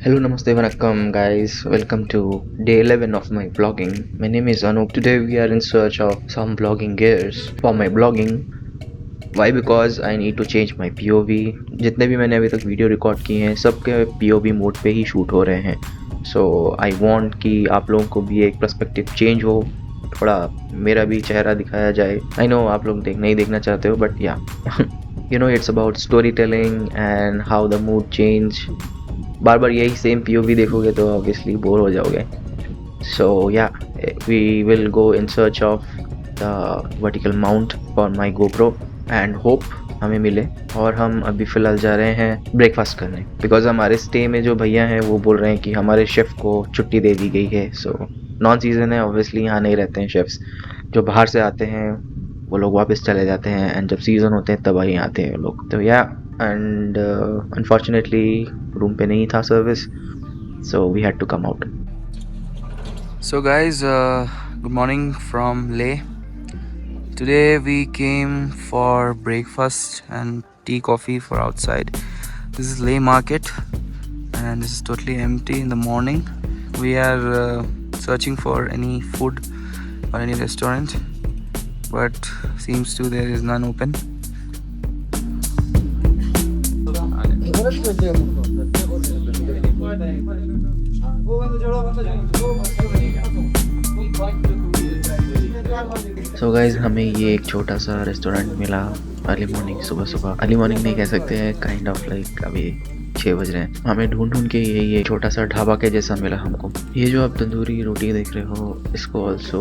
Hello, Namaste, Vanakkam, guys. Welcome to day 11 of my vlogging. My name is Anup. Today we are in search of some vlogging gears for my vlogging. Why? Because I need to change my POV. जितने भी मैंने अभी तक video record किए हैं सबके POV mode पे ही shoot हो रहे हैं. So I want कि आप लोगों को भी एक पर्सपेक्टिव चेंज हो, थोड़ा मेरा भी चेहरा दिखाया जाए. I know आप लोग नहीं देखना चाहते हो, but yeah. It's about storytelling and how the mood change. बार बार यही सेम POV देखोगे तो ऑब्वियसली बोर हो जाओगे. सो या we will go in search of the vertical mount for my GoPro and hope हमें मिले. और हम अभी फ़िलहाल जा रहे हैं ब्रेकफास्ट करने, बिकॉज हमारे स्टे में जो भैया हैं वो बोल रहे हैं कि हमारे शेफ़ को छुट्टी दे दी गई है. सो नॉन सीज़न है, ऑब्वियसली यहाँ नहीं रहते हैं शेफ़्स. जो बाहर से आते हैं वो लोग वापस चले जाते हैं, एंड जब सीज़न होते हैं तब वहीं आते हैं वो लोग. तो या एंड अनफॉर्चुनेटली रूम पे नहीं था service, so we had to come out. So guys, good morning from Leh. Today we came for breakfast and tea coffee for outside. This is Leh market and this is totally empty in the morning. We are searching for any food or any restaurant, but seems to there is none open. So guys हमें ये एक छोटा सा restaurant मिला early morning. सुबह early morning नहीं कह सकते हैं, काइंड ऑफ लाइक अभी 6 बज रहे हैं. हमें ढूंढ के ये छोटा सा ढाबा के जैसा मिला हमको. ये जो आप तंदूरी रोटी देख रहे हो इसको ऑल्सो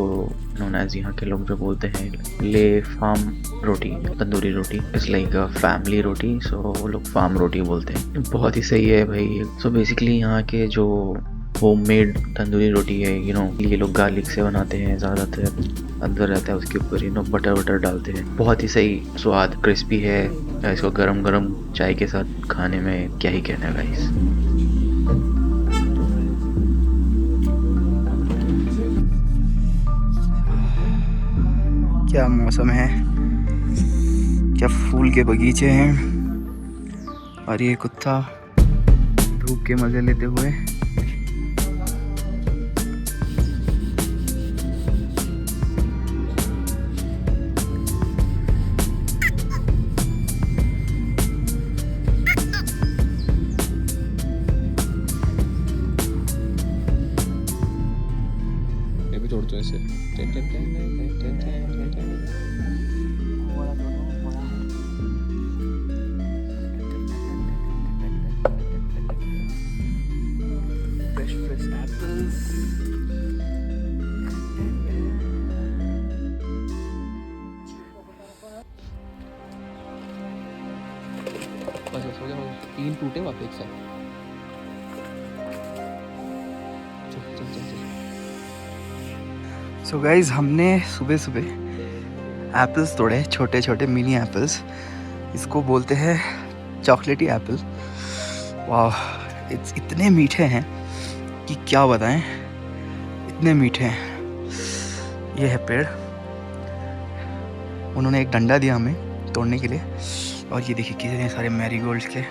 नोन एज, यहाँ के लोग जो बोलते हैं, ले फार्म रोटी. Tandoori roti is like a family roti, so वो लोग फार्म रोटी बोलते हैं. बहुत ही सही है भाई. सो बेसिकली यहाँ के जो होममेड तंदूरी रोटी है, ये लोग गार्लिक से बनाते हैं ज़्यादातर. अंदर रहता है उसके ऊपर बटर डालते हैं. बहुत ही सही स्वाद, क्रिस्पी है. इसको गरम गरम चाय के साथ खाने में क्या ही कहना है गाइस. क्या मौसम है, क्या फूल के बगीचे हैं, और ये कुत्ता धूप के मजे लेते हुए. तोड़ते हैं इसे. Fresh apples. बस हो गया. 3 टूटे वापस एक साथ. सो गाइज हमने सुबह एप्पल्स तोड़े, छोटे छोटे मिनी एप्पल्स. इसको बोलते हैं चॉकलेटी एप्पल. वाह, इतने मीठे हैं कि क्या बताएं, इतने मीठे हैं. ये है पेड़. उन्होंने एक डंडा दिया हमें तोड़ने के लिए, और ये देखिए कितने सारे मैरीगोल्ड के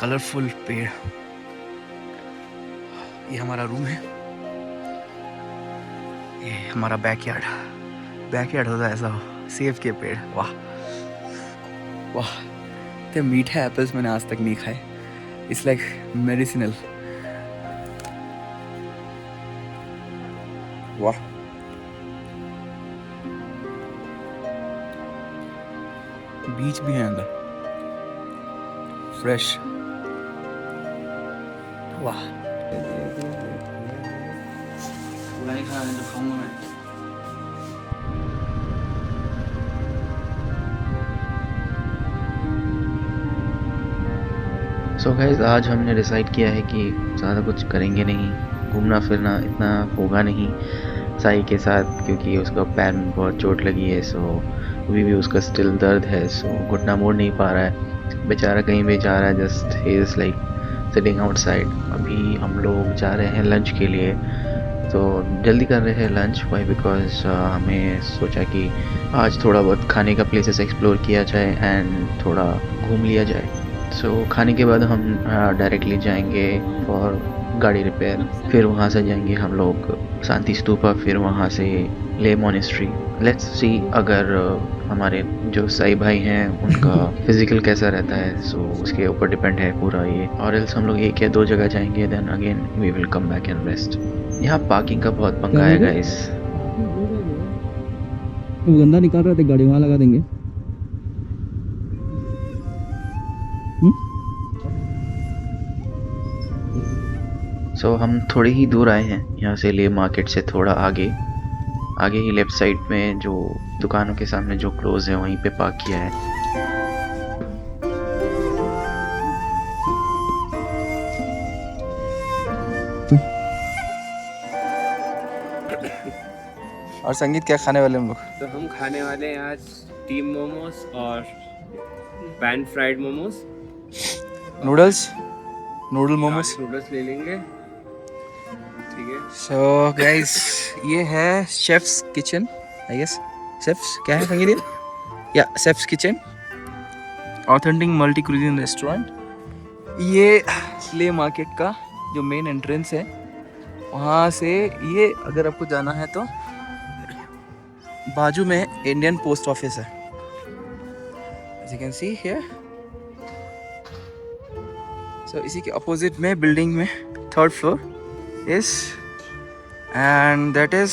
कलरफुल पेड़. ये हमारा रूम है, ये हमारा बैकयार्ड होता है ऐसा. सेब के पेड़. वाह वाह, इतने मीठे एप्पल्स मैंने आज तक नहीं खाए. It's like medicinal. वाह, बीज भी है अंदर, फ्रेश. वाह, नहीं खाना तो खाऊंगा मैं. सो गाइस आज हमने डिसाइड किया है कि ज़्यादा कुछ करेंगे नहीं. घूमना फिरना इतना होगा नहीं साई के साथ, क्योंकि उसका पैर में बहुत चोट लगी है. सो अभी भी उसका स्टिल दर्द है. सो घुटना मोड़ नहीं पा रहा है बेचारा, कहीं भी जा रहा है. Just he is like sitting outside. अभी हम लोग जा रहे हैं लंच के लिए, तो जल्दी कर रहे हैं लंच. वाई? बिकॉज हमें सोचा कि आज थोड़ा बहुत खाने का प्लेसेस एक्सप्लोर किया जाए एंड थोड़ा घूम लिया जाए. खाने के बाद हम डायरेक्टली जाएंगे फॉर गाड़ी रिपेयर। फिर वहाँ से जाएंगे हम लोग शांति स्तूपा, फिर वहाँ से ले मोनेस्ट्री। लेट्स सी अगर हमारे जो साई भाई हैं उनका फिजिकल कैसा रहता है, उसके ऊपर डिपेंड है पूरा ये। और एल्स हम लोग 1 या 2 जगह जाएंगे, then again we will come back and rest. यहाँ पार्किंग का बहुत पंगा है गाइस। वो गंदा निकाल रहे थे, गाड़ी वहाँ लगा देंगे। हम थोड़े ही दूर आए हैं यहाँ से, ले मार्केट से थोड़ा आगे ही लेफ्ट साइड में जो दुकानों के सामने जो क्लोज है वहीं पे पार्क किया है। और संगीत क्या खाने वाले हम लोग? तो हम खाने वाले हैं आज स्टीम मोमोज और pan fried momos. Noodle momos noodles ले लेंगे, ठीक है। सो गाइस, ये है chef's kitchen, I guess. Chef's क्या है संगीत? या chef's kitchen, authentic multi cuisine restaurant. ये ले मार्केट का जो मेन एंट्रेंस है, वहाँ से ये अगर आपको जाना है तो बाजू में इंडियन पोस्ट ऑफिस है, as you can see here। So इसी के अपोजिट में बिल्डिंग में 3rd floor is, and that is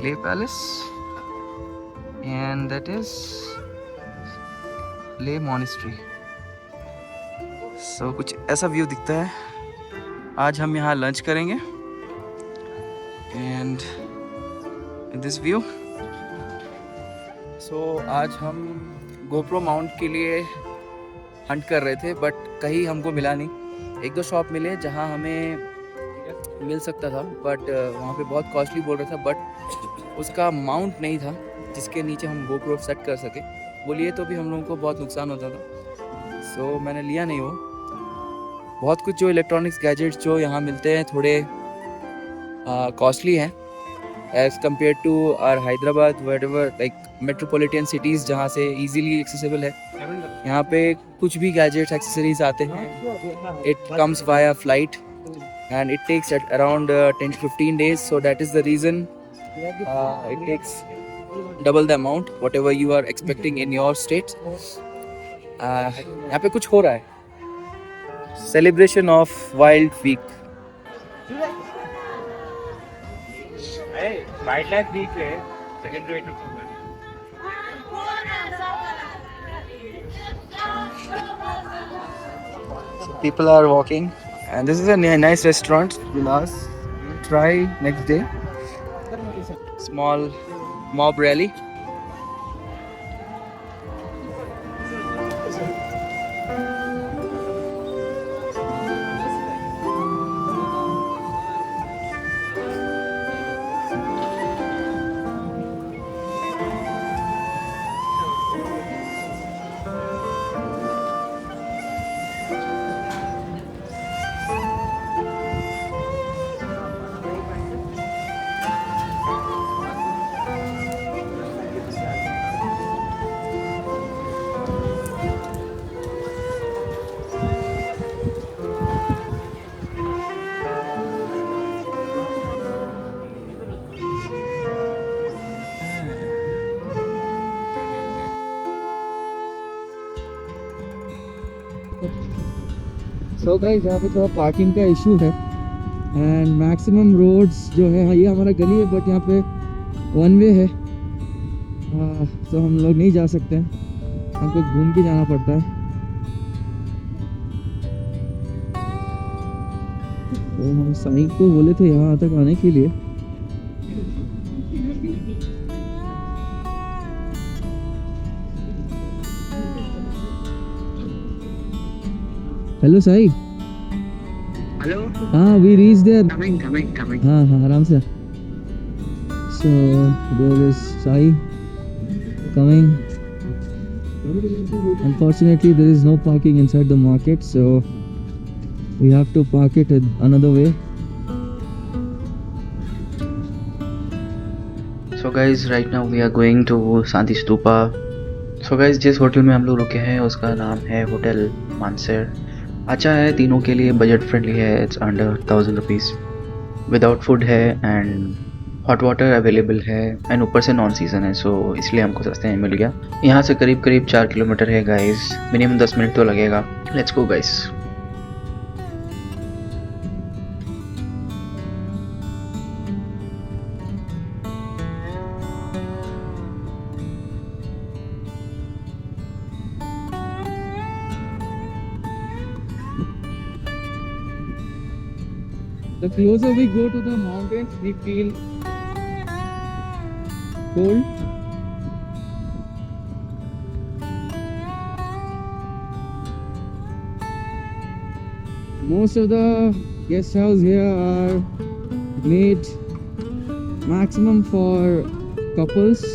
Le Palace, and that is Le Monastery। So कुछ ऐसा व्यू दिखता है। आज हम यहाँ लंच करेंगे, and दिस व्यू। आज हम गोप्रो माउंट के लिए हंट कर रहे थे, बट कहीं हमको मिला नहीं। 1-2 शॉप मिले जहाँ हमें मिल सकता था, बट वहाँ पे बहुत कॉस्टली बोल रहा था, बट उसका माउंट नहीं था जिसके नीचे हम गोप्रो सेट कर सके। वो लिए तो भी हम लोगों को बहुत नुकसान होता था, मैंने लिया नहीं। वो बहुत कुछ जो इलेक्ट्रॉनिक्स गैजेट्स जो यहाँ मिलते हैं थोड़े कॉस्टली हैं as compared to our Hyderabad, whatever like metropolitan cities जहाँ से easily accessible है। यहाँ पे कुछ भी gadgets accessories आते हैं, it comes via flight and it takes at around 10 to 15 days, so that is the reason it takes double the amount whatever you are expecting in your state। यहाँ पे कुछ हो रहा है, celebration of Wild Week। Wild life week है, second rate People are walking, and this is a nice restaurant. We'll try next day. Small mob rally. So guys, यहाँ पे थोड़ा पार्किंग का इशू है, एंड मैक्सिमम रोड्स जो है, ये हमारा गली है बट यहाँ पे 1 वे है, तो हम लोग नहीं जा सकते हैं, हमको घूम के जाना पड़ता है। तो हम साईं को बोले थे यहाँ तक आने के लिए। हेलो साई। हेलो। हाँ, वी रीच देयर। कमिंग। हाँ, आराम से। So there is Sai coming. Unfortunately, there is no parking inside the market, so we have to park it another way. So guys, right now we are going to Santi Stupa, so guys, जिस hotel में हम लोग रुके हैं उसका नाम है hotel Mansar. अच्छा है, तीनों के लिए बजट फ्रेंडली है। It's under 1000 rupees. Without food है एंड हॉट वाटर अवेलेबल है एंड ऊपर से नॉन सीजन है, सो इसलिए हमको सस्ते में मिल गया। यहाँ से करीब करीब 4 किलोमीटर है गाइस। मिनिमम 10 मिनट तो लगेगा। Let's go guys. The closer we go to the mountains, we feel cold. Most of the guest house here are made maximum for couples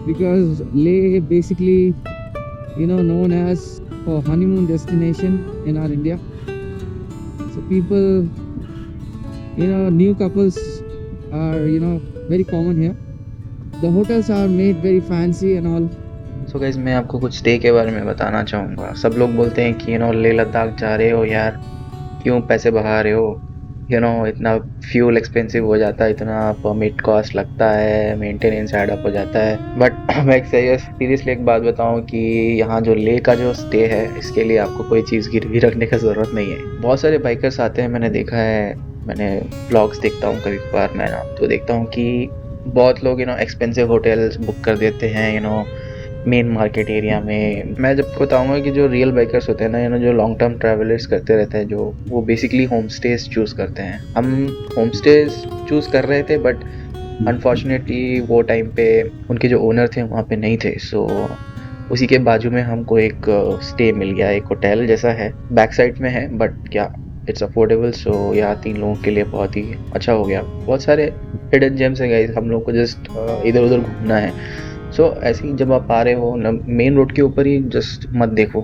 because Leh basically, known as for honeymoon destination in our India. So people, new couples are, very common here. The hotels are made very fancy and all. So guys, मैं आपको कुछ stay के बारे में बताना चाहूँगा। सब लोग बोलते हैं कि लेह लद्दाख जा रहे हो यार, क्यों पैसे बहा रहे हो, इतना फ्यूल एक्सपेंसिव हो जाता है, इतना परमिट कॉस्ट लगता है, मेंटेनेंस ऐड अप हो जाता है। बट मैं एक सीरियसली एक बात बताऊं कि यहाँ जो लेह का जो स्टे है, इसके लिए आपको कोई चीज़ गिरवी रखने का ज़रूरत नहीं है। बहुत सारे बाइकर्स आते हैं, मैंने देखा है, मैंने व्लॉग्स देखता हूँ कभी कभार मैं ना, तो देखता हूँ कि बहुत लोग एक्सपेंसिव होटल्स बुक कर देते हैं मेन मार्केट एरिया में। मैं जब बताऊंगा कि जो रियल बाइकर्स होते हैं ना, जो लॉन्ग टर्म ट्रैवलर्स करते रहते हैं, जो वो बेसिकली होम स्टेज चूज़ करते हैं। हम होम स्टेज चूज़ कर रहे थे, बट अनफॉर्चुनेटली वो टाइम पे उनके जो ओनर थे वहाँ पे नहीं थे। सो उसी के बाजू में हमको एक स्टे मिल गया, एक होटल जैसा है, बैक साइड में है, बट क्या इट्स अफोर्डेबल। सो यहाँ 3 लोगों के लिए बहुत ही अच्छा हो गया। बहुत सारे हिडन जेम्स है गाइस, हम लोग को जस्ट इधर उधर घूमना है। सो ऐसे ही जब आप आ रहे हो ना, मेन रोड के ऊपर ही जस्ट मत देखो।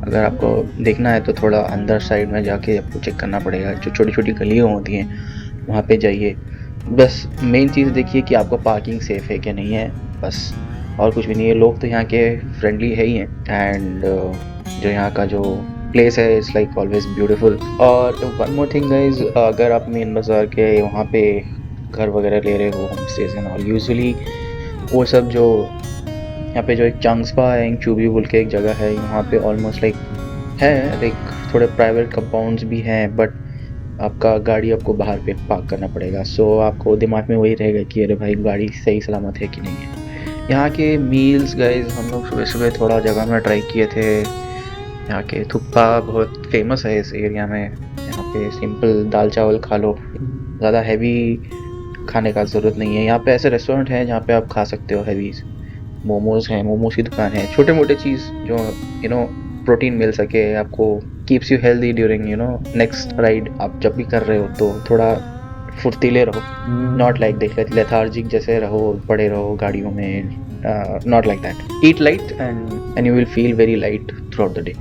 अगर आपको देखना है तो थोड़ा अंदर साइड में जाके आपको चेक करना पड़ेगा। जो छोटी छोटी गलियाँ होती हैं वहाँ पे जाइए। बस मेन चीज़ देखिए कि आपको पार्किंग सेफ़ है कि नहीं है, बस और कुछ भी नहीं है। लोग तो यहाँ के फ्रेंडली है ही हैं एंड जो यहाँ का जो प्लेस है इट्स लाइक ऑलवेज ब्यूटीफुल। और वन मोर थिंग गाइज, अगर आप मेन बाज़ार के वहाँ पे घर वगैरह ले रहे हो, home stage and all, usually वो सब जो यहाँ पे जो एक चांगस्पा है, चूबी बोल के एक जगह है, वहाँ पे ऑलमोस्ट लाइक थोड़े प्राइवेट कंपाउंड्स भी हैं, बट आपका गाड़ी आपको बाहर पे पार्क करना पड़ेगा। सो आपको दिमाग में वही रहेगा कि अरे भाई गाड़ी सही सलामत है कि नहीं है। यहाँ के मील्स गाइज, हम लोग सुबह सुबह थोड़ा जगह में ट्राई किए थे। यहाँ के थुप्पा बहुत फेमस है इस एरिया में। यहाँ पे सिंपल दाल चावल खा लो, ज़्यादा हैवी खाने का ज़रूरत नहीं है। यहाँ पे ऐसे रेस्टोरेंट हैं जहाँ पे आप खा सकते हो हैवीज। मोमोज़ हैं, मोमोज़ की दुकान है, छोटे मोटे चीज़ जो प्रोटीन मिल सके आपको, keeps you healthy during next ride. आप जब भी कर रहे हो तो थोड़ा फुर्तीले रहो, नॉट लाइक लेथार्जिक जैसे रहो, पड़े रहो गाड़ियों में, not like that. Eat light and you will feel very light through out the day.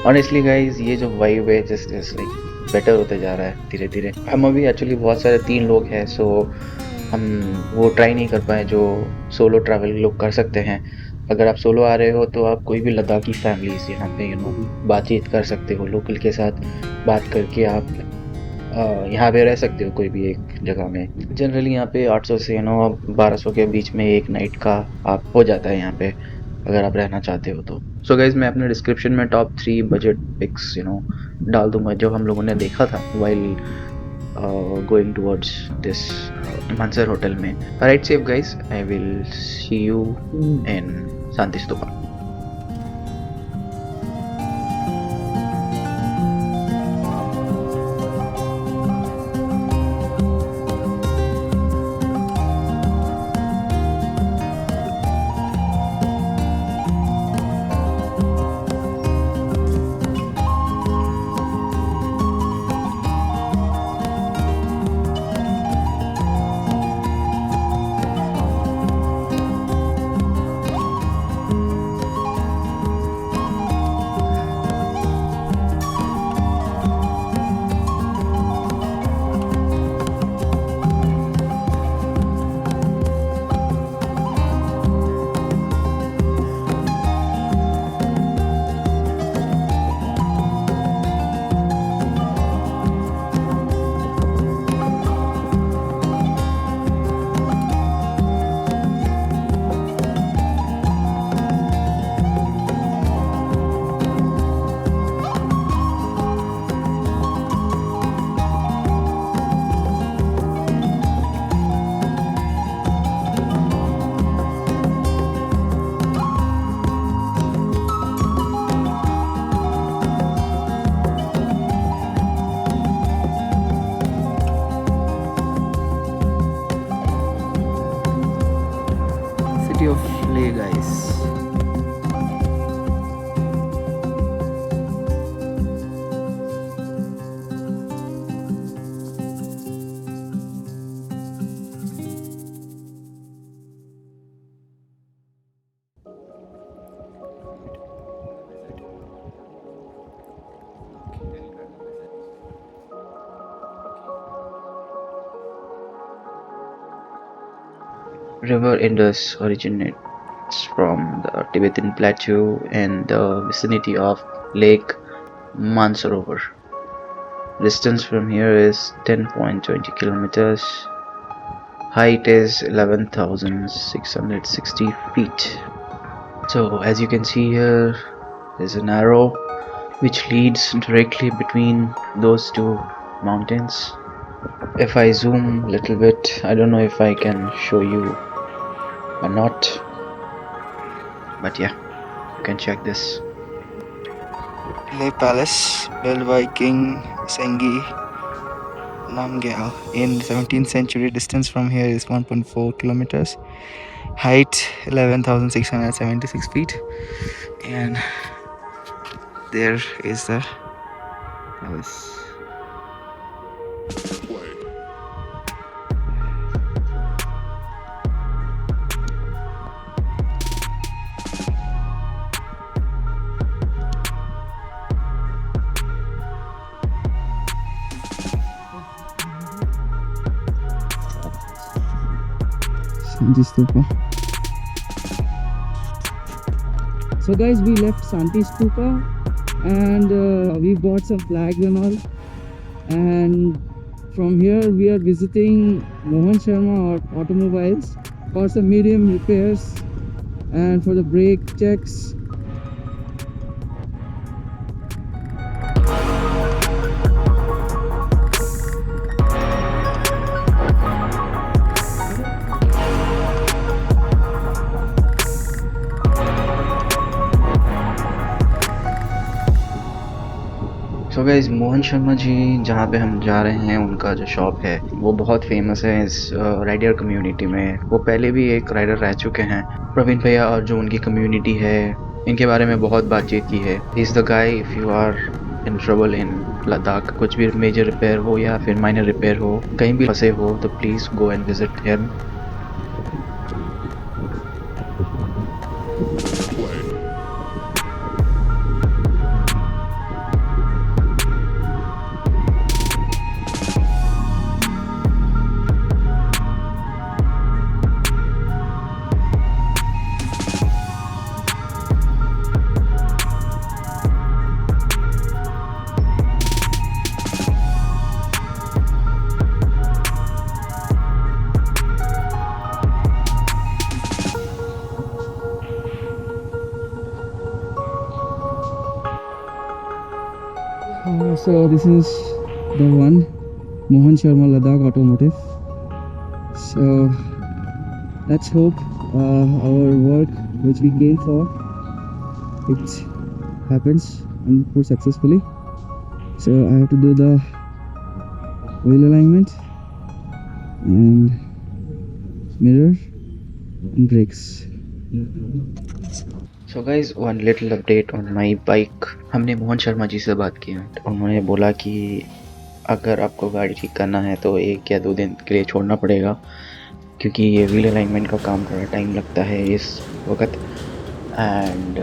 Honestly guys, ये जो वाइब है जस्ट लाइक बेटर होते जा रहा है धीरे धीरे। हम अभी एक्चुअली बहुत सारे 3 लोग हैं, सो हम वो ट्राई नहीं कर पाए जो सोलो ट्रैवल लोग कर सकते हैं। अगर आप सोलो आ रहे हो तो आप कोई भी लद्दाखी फैमिलीज यहाँ पे बातचीत कर सकते हो, लोकल के साथ बात करके आप यहाँ पे रह सकते हो कोई भी एक जगह में। जनरली यहाँ पे 800 से 1200 के बीच में एक नाइट का आप हो जाता है यहाँ पे, अगर आप रहना चाहते हो तो। सो गाइज, मैं अपने डिस्क्रिप्शन में टॉप 3 बजट पिक्स डाल दूंगा जो हम लोगों ने देखा था while going towards this Mansar hotel में। Right safe guys, I will see you in Shanti Stupa. River Indus originates from the Tibetan plateau in the vicinity of Lake Mansarovar. Distance from here is 10.20 kilometers. Height is 11,660 feet. So as you can see here, there's an arrow which leads directly between those two mountains. If I zoom a little bit, I don't know if I can show you or not, but yeah, you can check this. Leh Palace, built by King Sengi Namgyal in 17th century. Distance from here is 1.4 kilometers. Height 11,676 feet. And there is the palace. Shanti Stupa. So guys, we left Shanti Stupa and we bought some flags and all, and from here we are visiting Mohan Sharma Automobiles for some medium repairs and for the brake checks. So guys Mohan Sharma ji जहाँ पे हम जा रहे हैं उनका जो shop है वो बहुत फेमस है इस राइडर कम्युनिटी में। वो पहले भी एक राइडर रह चुके हैं। प्रवीण भैया और जो उनकी कम्युनिटी है इनके बारे में बहुत बातचीत की है। He is the guy if you are in trouble in Ladakh, कुछ भी मेजर रिपेयर हो या फिर माइनर रिपेयर हो, कहीं भी फंसे हो तो please go and visit him. So this is the one, Mohan Sharma Ladakh Automotive. So let's hope our work which we came for, it happens and goes successfully. So I have to do the wheel alignment and mirror and brakes. So guys one little update on my bike. हमने मोहन शर्मा जी से बात की, उन्होंने बोला कि अगर आपको गाड़ी ठीक करना है तो 1 या 2 दिन के लिए छोड़ना पड़ेगा, क्योंकि ये व्हील अलाइनमेंट का काम थोड़ा टाइम लगता है इस वक्त, एंड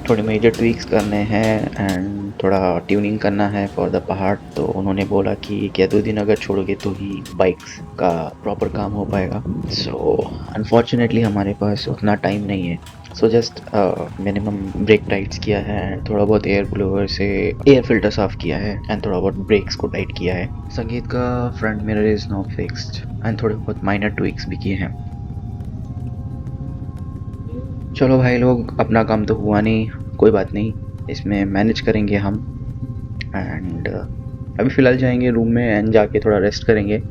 थोड़े मेजर ट्वीक्स करने हैं एंड थोड़ा ट्यूनिंग करना है फॉर द पहाड़। तो उन्होंने बोला कि 1 या 2 दिन अगर छोड़ोगे तो ही बाइक्स का प्रॉपर काम हो पाएगा। सो अनफॉर्चुनेटली हमारे पास उतना टाइम नहीं है। So just minimum brake tights किया है एंड थोड़ा बहुत एयर ब्लोअर से एयर फिल्टर साफ़ किया है एंड थोड़ा बहुत ब्रेक्स को टाइट किया है। संगीत का front mirror is not fixed and थोड़े बहुत माइनर ट्विक्स भी किए हैं। चलो भाई लोग, अपना काम तो हुआ नहीं, कोई बात नहीं, इसमें मैनेज करेंगे हम। एंड अभी फ़िलहाल जाएंगे रूम में एंड जाके थोड़ा रेस्ट करेंगे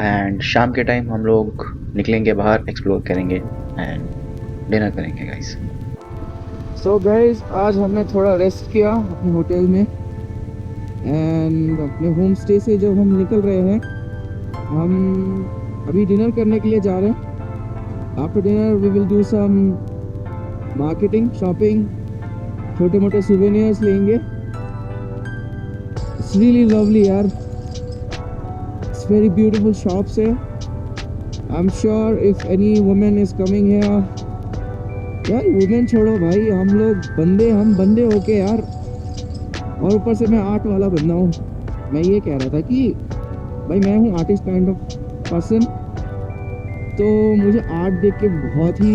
एंड शाम के टाइम हम लोग निकलेंगे बाहर, एक्सप्लोर करेंगे एंड डिनर करेंगे गाइस। सो गाइस, आज हमने थोड़ा रेस्ट किया अपने होटल में एंड अपने होम स्टे से जब हम निकल रहे हैं, हम अभी डिनर करने के लिए जा रहे हैं। After dinner we will do some marketing, shopping, छोटे मोटे सुवेनियर्स लेंगे। इट्स रियली लवली यार, इट्स वेरी ब्यूटीफुल शॉप्स है। I am sure if any women is coming here, यार वुमेन छोड़ो भाई, हम लोग बंदे, हम बंदे होके यार, और ऊपर से मैं आर्ट वाला बंदा हूँ। मैं ये कह रहा था कि भाई मैं हूँ आर्टिस्ट काइंड ऑफ पर्सन, तो मुझे आर्ट देख के बहुत ही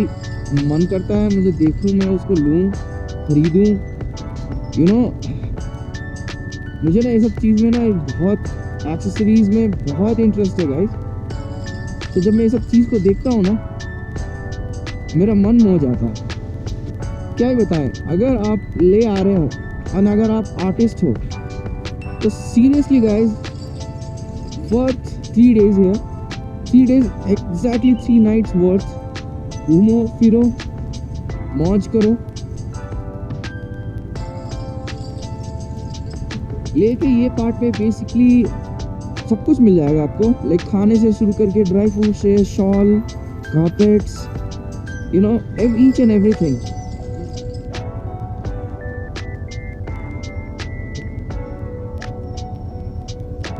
मन करता है, मुझे देखूं, मैं उसको लूं, खरीदूं, यू नो। मुझे ना ये सब चीज़ में ना बहुत एक्सेसरीज में बहुत इंटरेस्ट है गाइस। तो जब मैं ये सब चीज़ को देखता हूँ ना, मेरा मन मोह जाता है। क्या ही बताएं, अगर आप ले आ रहे हो और अगर आप आर्टिस्ट हो तो seriously guys, worth 3 days here, 3 days exactly 3 nights worth। घूमो फिरो, मौज करो। लेके ये पार्ट में बेसिकली सब कुछ मिल जाएगा आपको, लाइक खाने से शुरू करके ड्राई फ्रूट से shawl, carpets, you know, each and everything.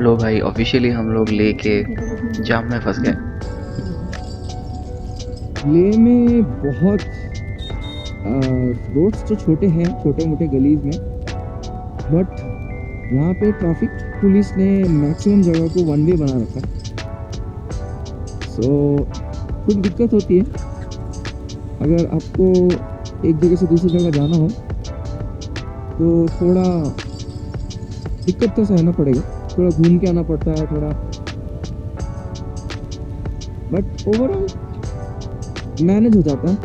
लो भाई, ऑफिशियली हम लोग लेके जाम में फंस गए। ले में बहुत रोड्स तो छोटे हैं, छोटे मोटे गलीज में, बट यहाँ पे ट्रैफिक पुलिस ने मैक्सिमम जगह को 1 वे बना रखा है। सो कुछ दिक्कत होती है अगर आपको एक जगह से दूसरी जगह जाना हो, तो थोड़ा दिक्कत तो सहना पड़ेगा, थोड़ा घूम के आना पड़ता है थोड़ा, बट ओवरऑल मैनेज हो जाता है।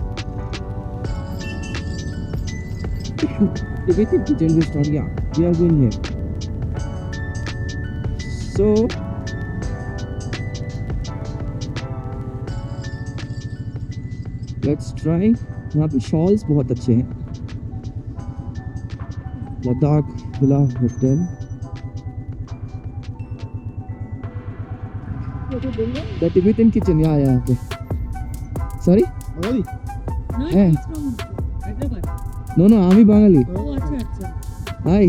Tibetan kitchen restaurant, yeah, we are going here. So let's try। यहाँ पे शॉल्स बहुत अच्छे हैं। Ladakh villa hotel, the Tibetan kitchen, yeah, यहाँ पे। Sorry? Bengali? No, Eh. it's from Hyderabad. No, আমি বাঙালি। Oh, acha, acha. Hi.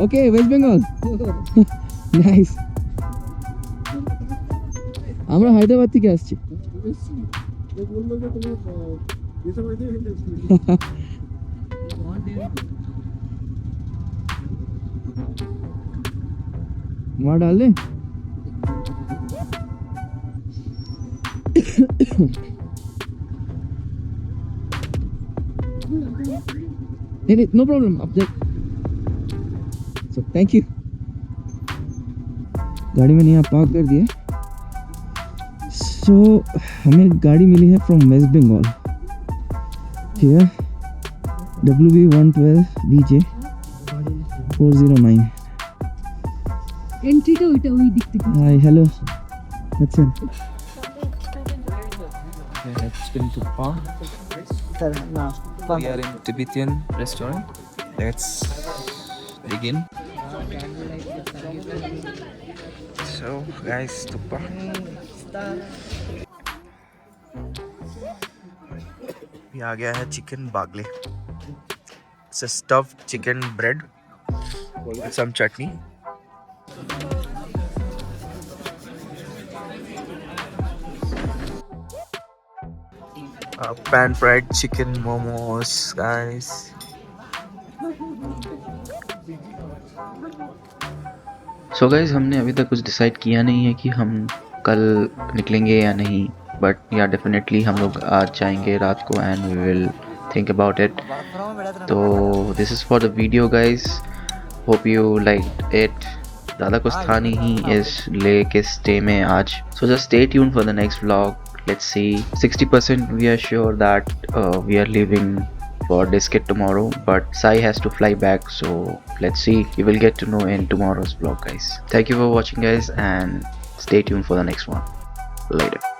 Okay, West Bengal. Nice. আমরা হায়দ্রাবাদ থেকে আসছি। ये बोल लो कि तुम्हें ये सब ऐसे वहाँ डाल दे। नहीं, नो प्रॉब्लम, अब देख। So thank you. गाड़ी मैंने यहाँ पार्क कर दिया। सो हमें गाड़ी मिली है from West Bengal. Here WB112 BJ 409। Entry টা ওইটা ওই দিক থেকে। Hi, hello. अच्छा, It's been too far. We are in Tibetan restaurant. Let's begin. So guys, tuppa. ये आ गया है chicken Bagle. It's a stuffed chicken bread with some chutney. Pan fried chicken momos, guys. So guys, हमने अभी तक कुछ decide किया नहीं है कि हम कल निकलेंगे या नहीं, बट या डेफिनेटली हम लोग आज जाएंगे रात को and we will think about it. तो this is for the video guys, hope you like it. ज़्यादा कुछ था नहीं इस ले के स्टे में आज, so just stay tuned for the next vlog. Let's see, 60% we are sure that we are leaving for Diskit tomorrow, but Sai has to fly back, so let's see. You will get to know in tomorrow's vlog, guys. Thank you for watching, guys, and stay tuned for the next one. Later.